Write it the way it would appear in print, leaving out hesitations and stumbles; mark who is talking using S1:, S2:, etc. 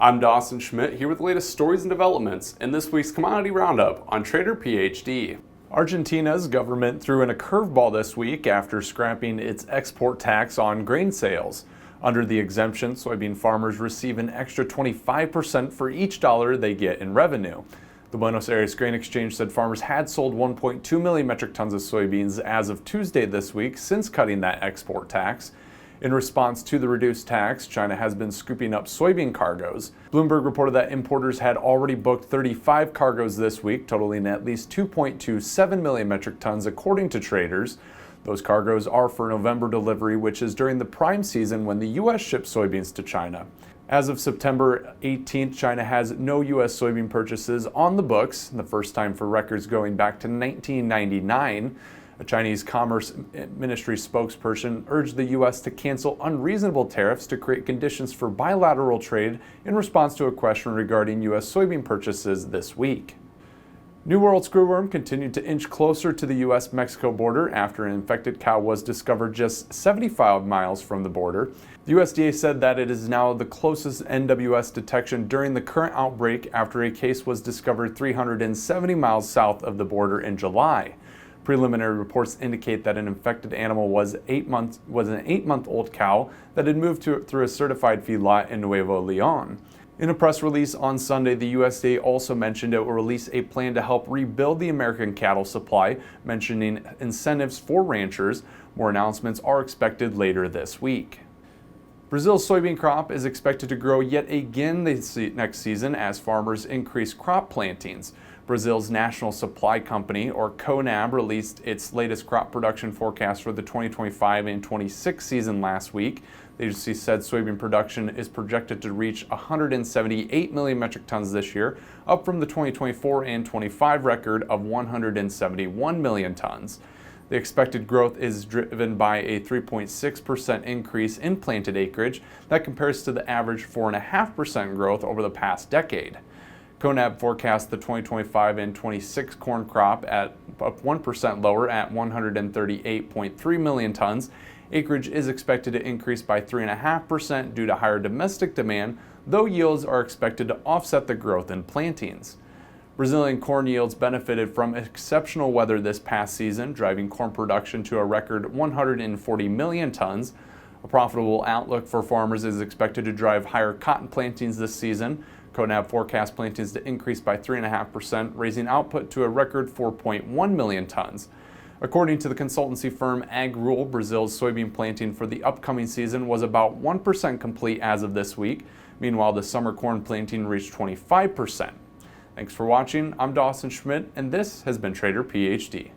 S1: I'm Dawson Schmidt here with the latest stories and developments in this week's Commodity Roundup on Trader PhD. Argentina's government threw in a curveball this week after scrapping its export tax on grain sales. Under the exemption, soybean farmers receive an extra 25% for each dollar they get in revenue. The Buenos Aires Grain Exchange said farmers had sold 1.2 million metric tons of soybeans as of Tuesday this week since cutting that export tax. In response to the reduced tax, China has been scooping up soybean cargoes. Bloomberg reported that importers had already booked 35 cargoes this week, totaling at least 2.27 million metric tons, according to traders. Those cargoes are for November delivery, which is during the prime season when the U.S. ships soybeans to China. As of September 18th, China has no U.S. soybean purchases on the books, the first time for records going back to 1999. A Chinese Commerce Ministry spokesperson urged the U.S. to cancel unreasonable tariffs to create conditions for bilateral trade in response to a question regarding U.S. soybean purchases this week. New World Screwworm continued to inch closer to the U.S. Mexico border after an infected cow was discovered just 75 miles from the border. The USDA said that it is now the closest NWS detection during the current outbreak after a case was discovered 370 miles south of the border in July. Preliminary reports indicate that an infected animal was an 8-month-old cow that had moved through a certified feedlot in Nuevo Leon. In a press release on Sunday, the USDA also mentioned it will release a plan to help rebuild the American cattle supply, mentioning incentives for ranchers. More announcements are expected later this week. Brazil's soybean crop is expected to grow yet again next season as farmers increase crop plantings. Brazil's National Supply Company, or CONAB, released its latest crop production forecast for the 2025 and 26 season last week. The agency said soybean production is projected to reach 178 million metric tons this year, up from the 2024 and 25 record of 171 million tons. The expected growth is driven by a 3.6% increase in planted acreage. That compares to the average 4.5% growth over the past decade. CONAB forecasts the 2025 and 26 corn crop at up 1% lower at 138.3 million tons. Acreage is expected to increase by 3.5% due to higher domestic demand, though yields are expected to offset the growth in plantings. Brazilian corn yields benefited from exceptional weather this past season, driving corn production to a record 140 million tons. A profitable outlook for farmers is expected to drive higher cotton plantings this season. CONAB forecasts plantings to increase by 3.5%, raising output to a record 4.1 million tons. According to the consultancy firm AgRule, Brazil's soybean planting for the upcoming season was about 1% complete as of this week. Meanwhile, the summer corn planting reached 25%. Thanks for watching. I'm Dawson Schmidt, and this has been Trader PhD.